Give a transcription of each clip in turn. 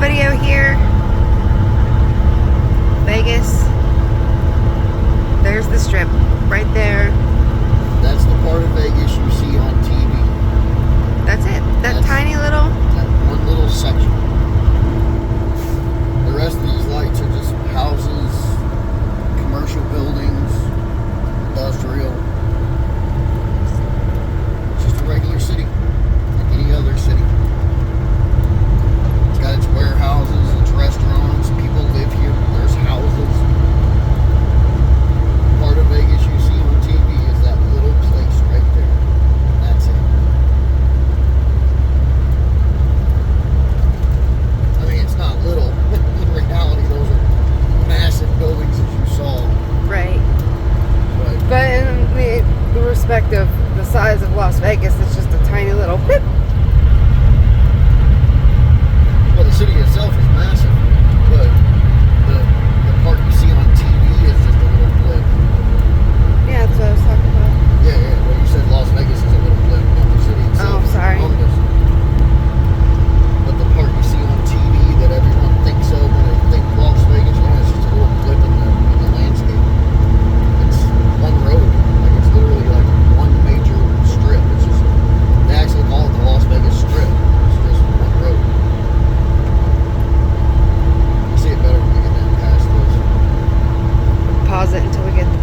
video here. Vegas. There's the strip right there. That's the part of Vegas you see on TV. That's it. That's tiny little. That one little section. The rest of these lights are just houses, commercial buildings, industrial. It's just a regular city, like any other city. It's got its warehouses, its restaurants, people live here, there's houses. Part of Vegas you see on TV is that little place right there. That's it. I mean, it's not little. In reality, those are massive buildings that you saw. Right. But in the respect of the size of Las Vegas, it's just a tiny little whip. well, the city itself is massive, but the part you see on TV is just a little blip. Yeah, that's what I was talking about. Yeah. Well, you said Las Vegas is a little blip, but the city itself is sorry. humongous. But the part you see on TV that everyone thinks of when they think Las Vegas, yeah, it's just a little blip in the landscape. It's one road. Like, it's literally like one major strip. It's just, they actually call it the Las Vegas Strip. It's just one road. You see it better when we get down past this. Pause it until we get there.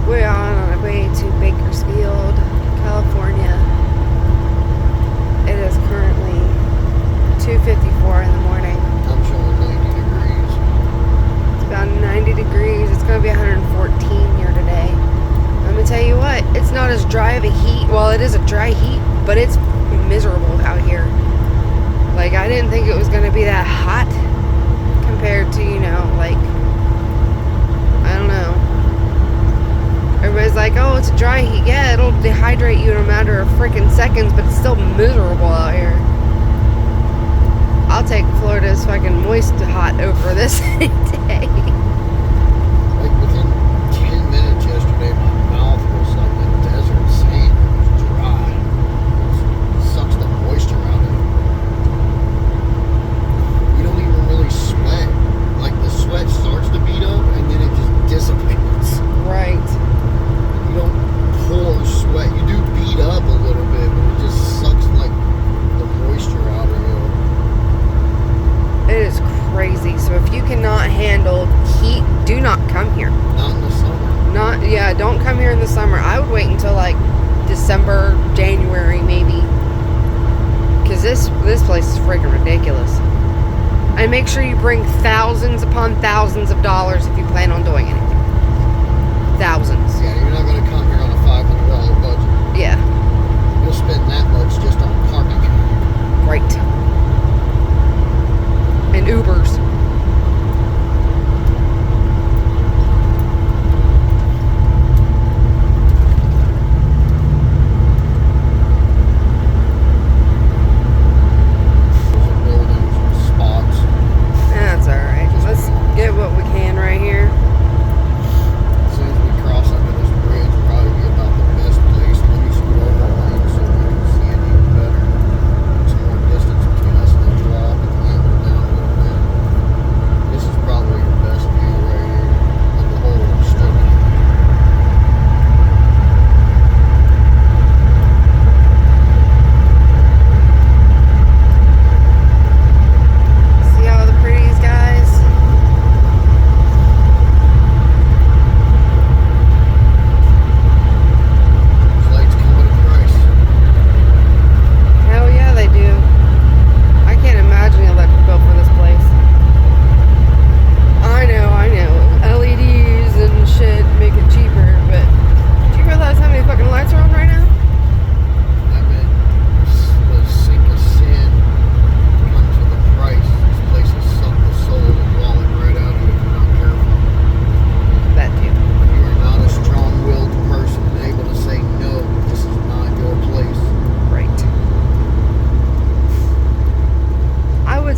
We're on our way to Bakersfield, California. It is currently 2:54 in the morning. I'm showing 90 degrees. It's about 90 degrees. It's going to be 114 here today. Let me tell you what, it's not as dry of a heat. Well, it is a dry heat, but it's miserable out here. Like, I didn't think it was going to be that hot compared to, like, I don't know. Everybody's like, oh, it's a dry heat. Yeah, it'll dehydrate you in a matter of freaking seconds, but it's still miserable out here. I'll take Florida's fucking moist hot over this any day. Like, within 10 minutes yesterday, my mouth was like a desert sand. It was dry. It sucks the moisture out of it. You don't even really sweat. Like, the sweat starts to beat up, and then it just dissipates. Right. You don't pour sweat. You do beat up a little bit, but it just sucks like the moisture out of you. It is crazy. So if you cannot handle heat, do not come here. Not in the summer. Don't come here in the summer. I would wait until like December, January maybe. Because this place is freaking ridiculous. And make sure you bring thousands upon thousands of dollars if you plan on doing anything. Thousands. Yeah, you're not going to come here on a $500 budget. Yeah. You'll spend that much just on parking. Right. And Ubers. Buildings and spots. That's alright. Let's get what we can right here. As soon as we cross under this bridge, it'll probably be about the best place money school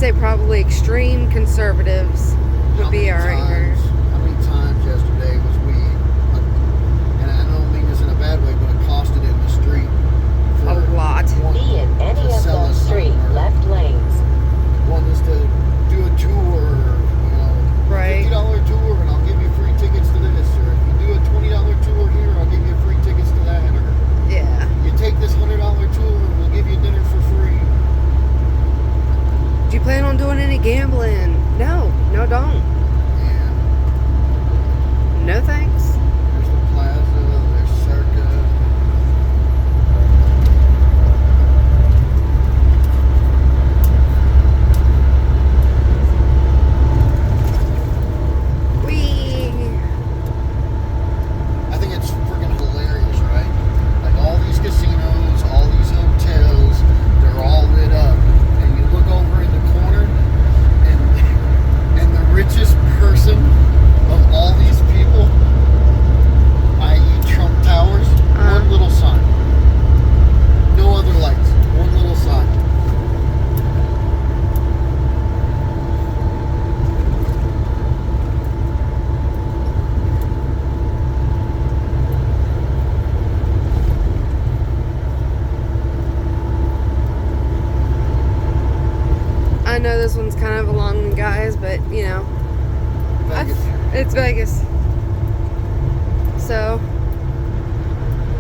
say probably extreme conservatives would be all right here. How many times yesterday was we, and I don't mean this in a bad way, but accosted in the street for A lot. Be in any of the street left lanes. Want us to do a tour, you know, Right. $50 tour, and I'll give you free tickets to this, or if you do a $20 tour here, I'll give you free tickets to that, or Yeah. you take this $100 tour, and we'll give you dinner for free. Do you plan on doing any gambling? No, don't. And No thanks. there's the plaza, there's Circa. I think it's freaking hilarious, right? Like all these casinos, all these hotels, they're all lit up. And you look over in the corner, and the richest person of all these people, i.e. Trump Towers, one little sign. No other lights. One little sign. I know this one's kind of a long one, guys, but you know, Vegas. it's Vegas. So,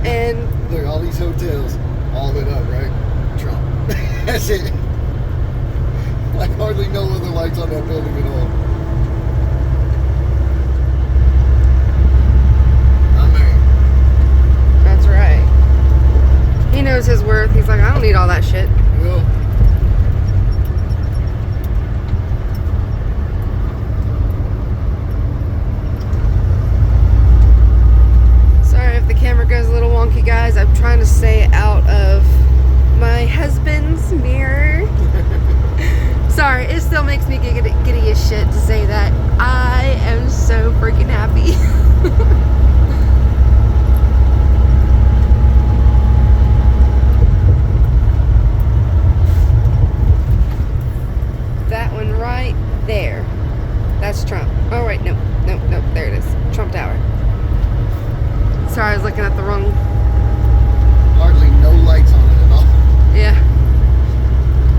and Look, all these hotels, all lit up, right? Trump. That's it. Like hardly no other lights on that building at all. I mean, that's right. He knows his worth. He's like, I don't need all that shit. well, Sorry if the camera goes a little wonky, guys. I'm trying to stay out of my husband's mirror. Sorry, it still makes me giddy as shit to say that. I am so freaking happy. That one right there. That's Trump. Oh, right. Nope. There it is. Trump Tower. Sorry, I was looking at the wrong. hardly no lights on it at all. Yeah.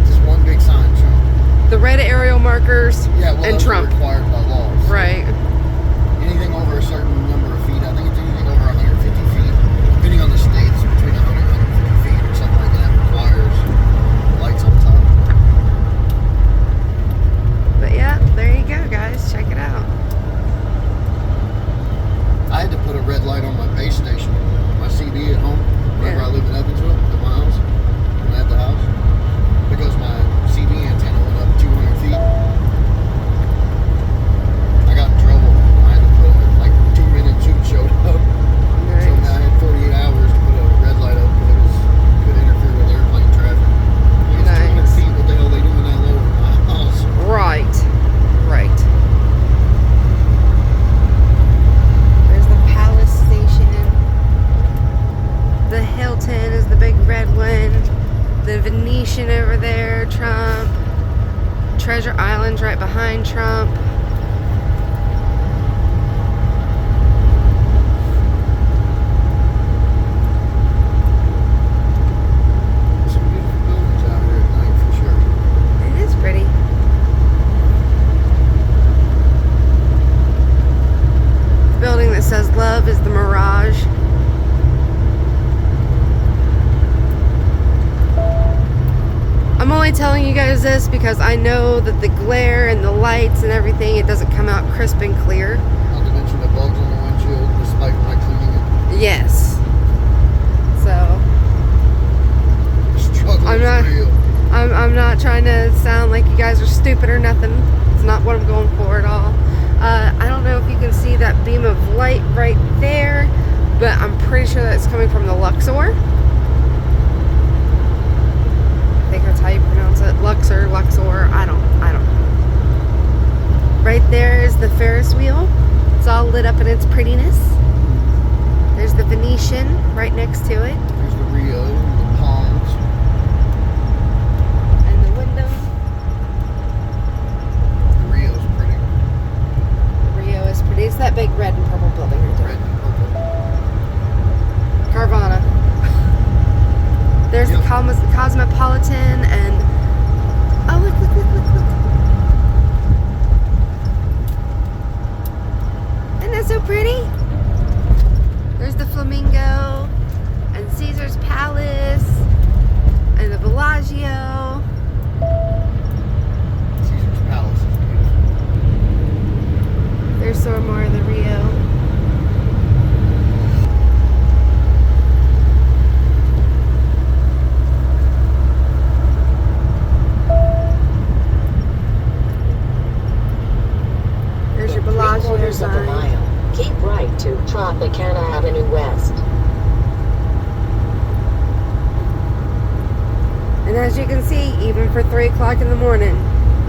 Just one big sign, Trump. The red aerial markers Yeah, well, and those Trump. are required by law. So Right. anything over a certain number of feet, I think it's anything over 150 feet, depending on the states, between 100 and 150 feet or something like that, requires lights on top. But yeah, there you go, guys. Check it out. I had to put a red light on my base station, my CD at home, whenever Yeah. I live in Evansville, at my house, when I had the house, because my CD antenna went up 200 feet. I got in trouble. I had to put like 2 minutes too showed up. So now I had 48 hours to put a red light up because it could interfere with airplane traffic. Like, it's 200 Nice. feet, what the hell are they doing that low over my house? Right. There's the Palace Station. The Hilton is the big red one. The Venetian over there, Trump. Treasure Island's right behind Trump. Some beautiful buildings out here at night for sure. It is pretty. The building that says love is the Mirage. I'm only telling you guys this because I know that the glare and the lights and everything, it doesn't come out crisp and clear. Not to mention the bugs on the windshield, despite my cleaning it. Yes. So, The struggle I'm is not- real. I'm not trying to sound like you guys are stupid or nothing. It's not what I'm going for at all. I don't know if you can see that beam of light right there, but I'm pretty sure that's coming from the Luxor. I think that's how you pronounce it. Luxor, I don't know. Right there is the Ferris wheel. It's all lit up in its prettiness. There's the Venetian right next to it. There's the Rio, the palms. And the window. can see, even for 3 o'clock in the morning,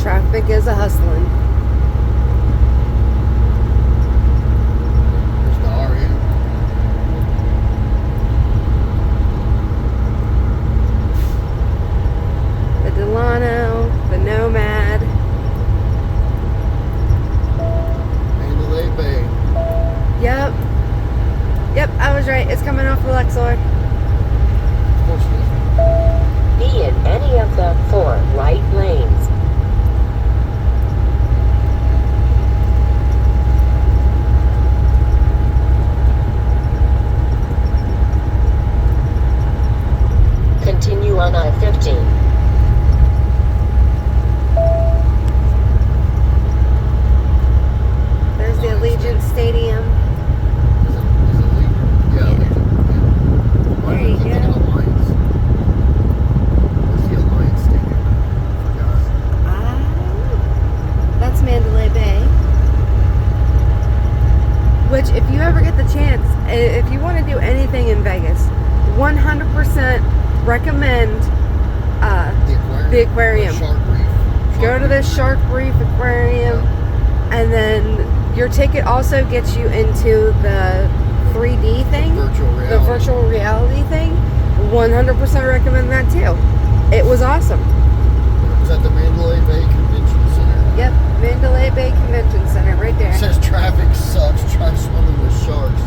traffic is a hustling. There's the RM. The Delano, the Nomad. Mandalay Bay. Yep. Yep, I was right. It's coming off the Luxor. Of course it is. Be in any of the 4 right lanes. Continue on I-15. There's the Allegiant Stadium. Is it Allegiant? Yeah, Allegiant. Yeah. Why There you do I keep thinking go. Alliance? Where's the Alliance Stadium? I forgot. That's Mandalay Bay. Which, if you ever get the chance, if you want to do anything in Vegas, 100% recommend the aquarium. The Shark Reef. Go to the Shark Reef Aquarium, and then your ticket also gets you into the 3D thing, Virtual reality. the virtual reality thing. 100% recommend that too. It was awesome. Is that the Mandalay Bay Convention Center? Yep, Mandalay Bay Convention Center, right there. It says traffic sucks. Try swimming with sharks.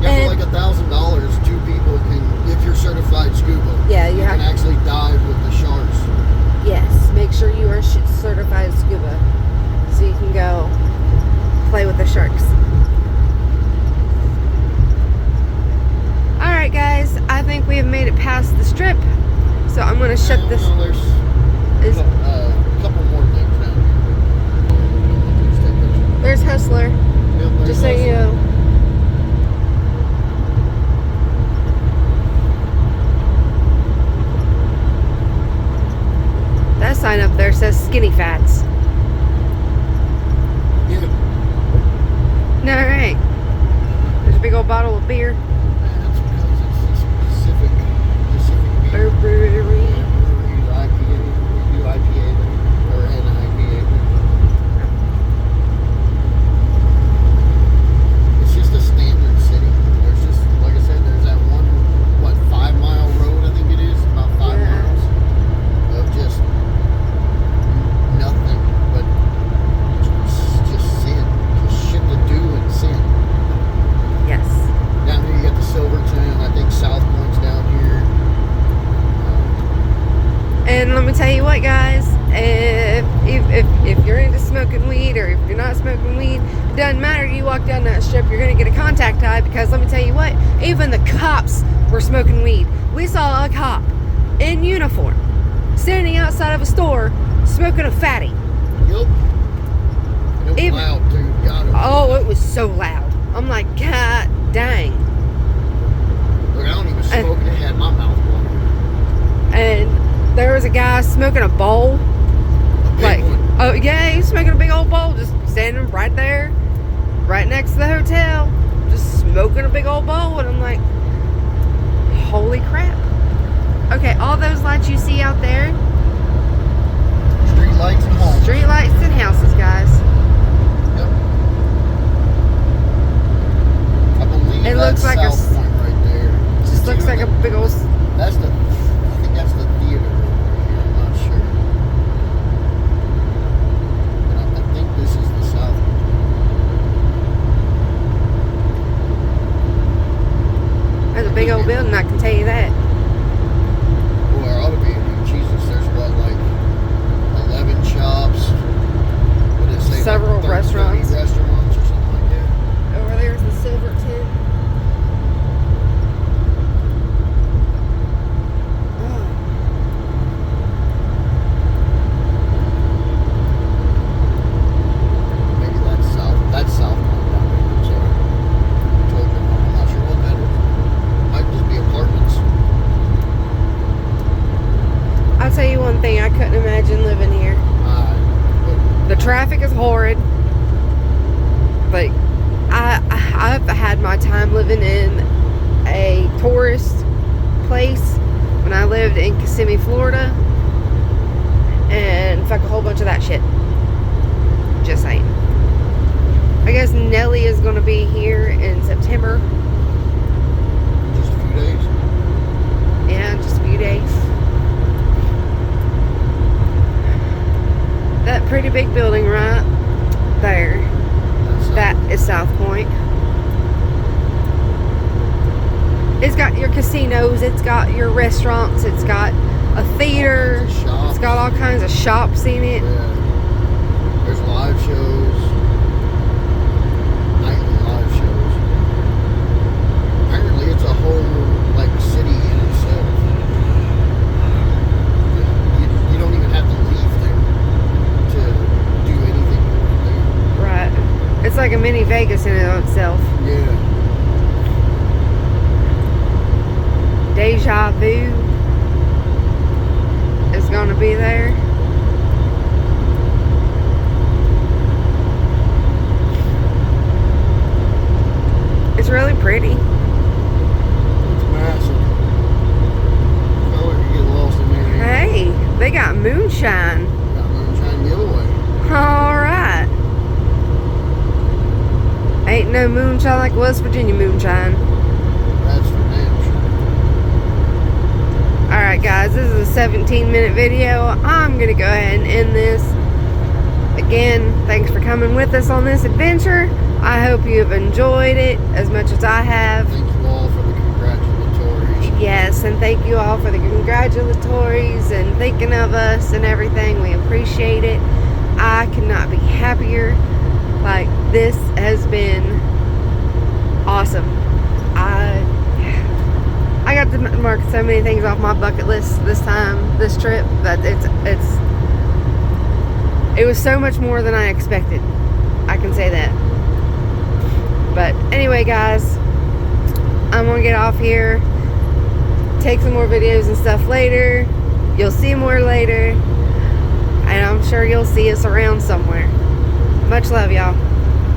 Yeah, for like $1,000, 2 people can, if you're certified scuba. Yeah, you can have- actually dive with the sharks. Yes, make sure you are certified scuba, so you can go play with the sharks. All right, guys, I think we have made it past the strip, so I'm gonna shut this. Well, there's Is a couple more things down here. Just take pictures. there's Hustler? Yep, there's Just so you also- know. That sign up there says Skinny Fats. Yeah. All right. There's a big old bottle of beer. That's because it's Pacific beer. Brewery. We do IPA or an IPA. It's just a standard city. There's just, like I said, there's that one, 5-mile road, I think it is, about 5 Yeah. miles of just nothing but just sin. Just shit to do and sin. Yes. Down here you got the Silverton, I think South Point's down here. And let me tell you what, guys, if you're into smoking weed or if you're not smoking weed, doesn't matter. You walk down that strip, you're going to get a contact high, because let me tell you what, even the cops were smoking weed. We saw a cop in uniform standing outside of a store smoking a fatty. Yup. And it was Even- loud, dude. God, Oh, it was so loud. I'm like, God dang. Look, I don't even smoke and it had my mouth watering. And there was a guy smoking a bowl. A big Like, one. oh yeah, he was smoking a big old bowl, just standing right there, right next to the hotel, just smoking a big old bowl. And I'm like, holy crap. Okay, all those lights you see out there, Street lights and homes. street lights and houses, guys. Yep. I believe It that's looks like a South Point right there. Just See looks where like a the- big old. That's the. I think that's the theater right here. I'm not sure. But I think this is the South Point. There's a big old building, I can tell you that. Well, there ought to be. I mean, Jesus, there's what, like 11 shops. What did it say? Several like 30 restaurants. restaurants or something like that. Over there's the Silverton. Maybe that's South. That's South Point down there. I'm sorry. I told you wrong. I'm not sure what that is. Might just be apartments. I'll tell you one thing, I couldn't imagine living here. But The traffic is horrid. Like, I've had my time living in a tourist place, when I lived in Kissimmee, Florida, and fuck a whole bunch of that shit. Just saying. I guess Nelly is going to be here in September. Just a few days. Yeah, just a few days. That pretty big building right there, that is South Point. It's got your casinos, it's got your restaurants, it's got a theater, it's got all kinds of shops in it. Yeah. There's live shows, nightly live shows. Apparently, it's a whole like city in itself. You don't even have to leave there to do anything you want to do. Right. It's like a mini Vegas in itself. Yeah. Deja Vu is going to be there. It's really pretty. It's massive. I feel like you get lost in there. Hey, they got moonshine. Got moonshine giveaway. Alright. Ain't no moonshine like West Virginia moonshine. That's for damn sure. Alright guys, this is a 17-minute video. I'm going to go ahead and end this. Again, thanks for coming with us on this adventure. I hope you have enjoyed it as much as I have. Thank you all for the congratulatories. Yes, and thank you all for the congratulatories and thinking of us and everything. We appreciate it. I could not be happier. Like, this has been awesome. I got to mark so many things off my bucket list this trip, that it was so much more than I expected. I can say that. But anyway, guys, I'm gonna get off here, take some more videos and stuff later. You'll see more later, and I'm sure you'll see us around somewhere. Much love, y'all.